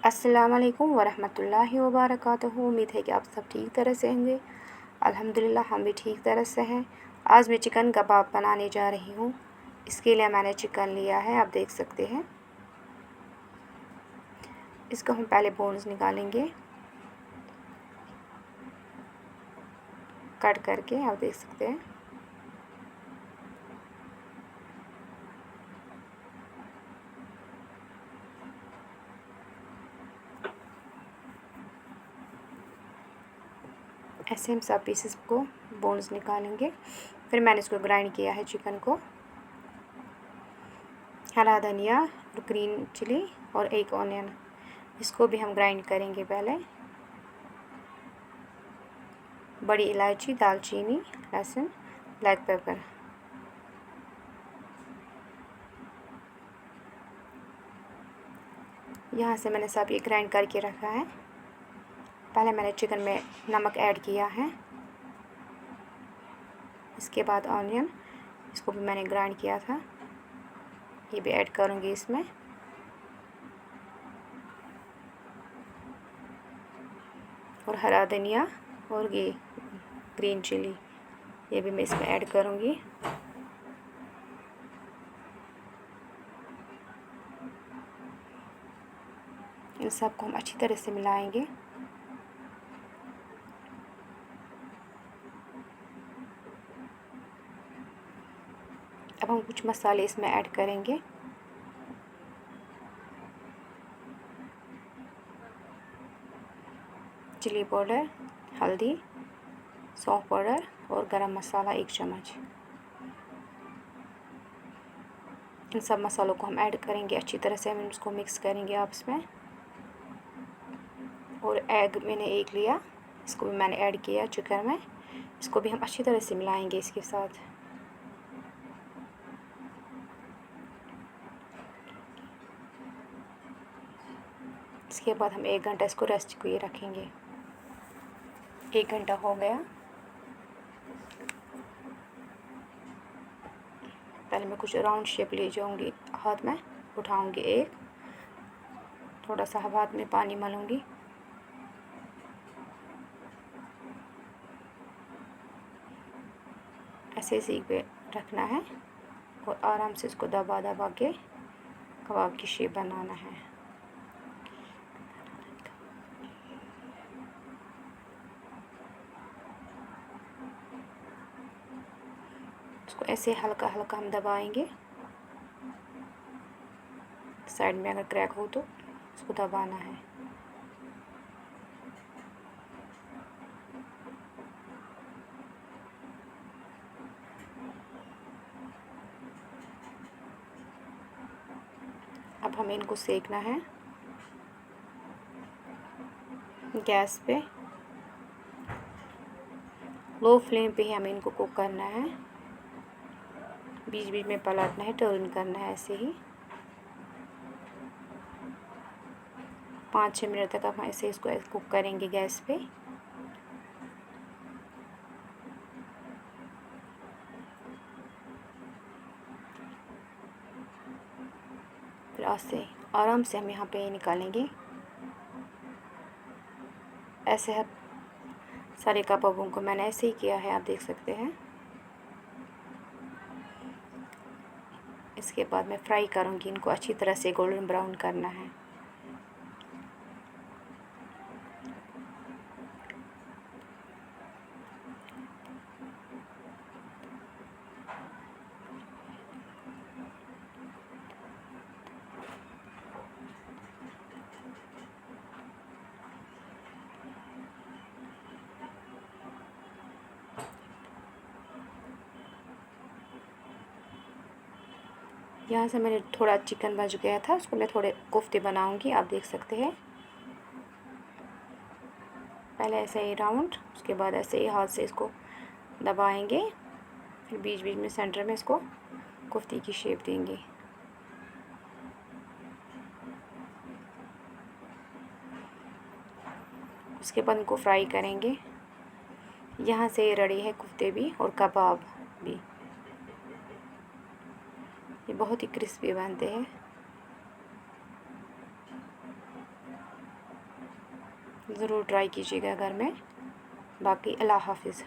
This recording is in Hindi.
अस्सलामुअलैकुम वरहमतुल्लाहि वबरकातुहू। उम्मीद है कि आप सब ठीक तरह से होंगे। अल्हम्दुलिल्लाह हम भी ठीक तरह से हैं। आज मैं चिकन कबाब बनाने जा रही हूँ। इसके लिए मैंने चिकन लिया है, आप देख सकते हैं। इसको हम पहले बोन्स निकालेंगे कट करके, आप देख सकते हैं। ऐसे हम सब पीसेस को बोन्स निकालेंगे। फिर मैंने इसको ग्राइंड किया है चिकन को। हरा धनिया और ग्रीन चिली और एक ऑनियन, इसको भी हम ग्राइंड करेंगे पहले। बड़ी इलायची, दालचीनी, लहसुन, ब्लैक पेपर। यहाँ से मैंने सब ये ग्राइंड करके रखा है। पहले मैंने चिकन में नमक ऐड किया है, इसके बाद ऑनियन, इसको भी मैंने ग्राइंड किया था, ये भी ऐड करूँगी इसमें। और हरा धनिया और ये ग्रीन चिली, ये भी मैं इसमें ऐड करूँगी। इन सबको हम अच्छी तरह से मिलाएंगे। अब हम कुछ मसाले इसमें ऐड करेंगे। चिली पाउडर, हल्दी, सौंफ पाउडर और गरम मसाला 1 चम्मच। इन सब मसालों को हम ऐड करेंगे, अच्छी तरह से हम इसको मिक्स करेंगे आपस में। और एग मैंने 1 लिया, इसको भी मैंने ऐड किया चिकन में। इसको भी हम अच्छी तरह से मिलाएंगे इसके साथ। इसके बाद हम 1 घंटा इसको रेस्ट के लिए रखेंगे। 1 घंटा हो गया। पहले मैं कुछ राउंड शेप ले जाऊंगी, हाथ में उठाऊंगी एक, थोड़ा सा हाथ में पानी मलूंगी। ऐसे सीख पे रखना है और आराम से इसको दबा दबा के कबाब की शेप बनाना है। इसको ऐसे हल्का हल्का हम दबाएंगे। साइड में अगर क्रैक हो तो इसको दबाना है। अब हमें इनको सेकना है गैस पे। लो फ्लेम पे ही हमें इनको कुक करना है। बीच बीच में पलटना है, टर्न करना है ऐसे ही। 5-6 मिनट तक हम ऐसे इसको कुक करेंगे गैस पे। फिर ऐसे आराम से हम यहाँ पे निकालेंगे। ऐसे है सारे कबाबों को मैंने ऐसे ही किया है, आप देख सकते हैं। इसके बाद मैं फ्राई करूँगी इनको, अच्छी तरह से गोल्डन ब्राउन करना है। यहाँ से मैंने थोड़ा चिकन बच गया था, उसको मैं थोड़े कोफ्ते बनाऊंगी, आप देख सकते हैं। पहले ऐसे ही राउंड, उसके बाद ऐसे ही हाथ से इसको दबाएंगे, फिर बीच बीच में सेंटर में इसको कोफ्ते की शेप देंगे। उसके बाद इनको फ्राई करेंगे। यहाँ से रेडी है कोफ्ते भी और कबाब भी। ये बहुत ही क्रिस्पी बनते हैं। ज़रूर ट्राई कीजिएगा घर में। बाकी अल्लाह हाफ़िज़।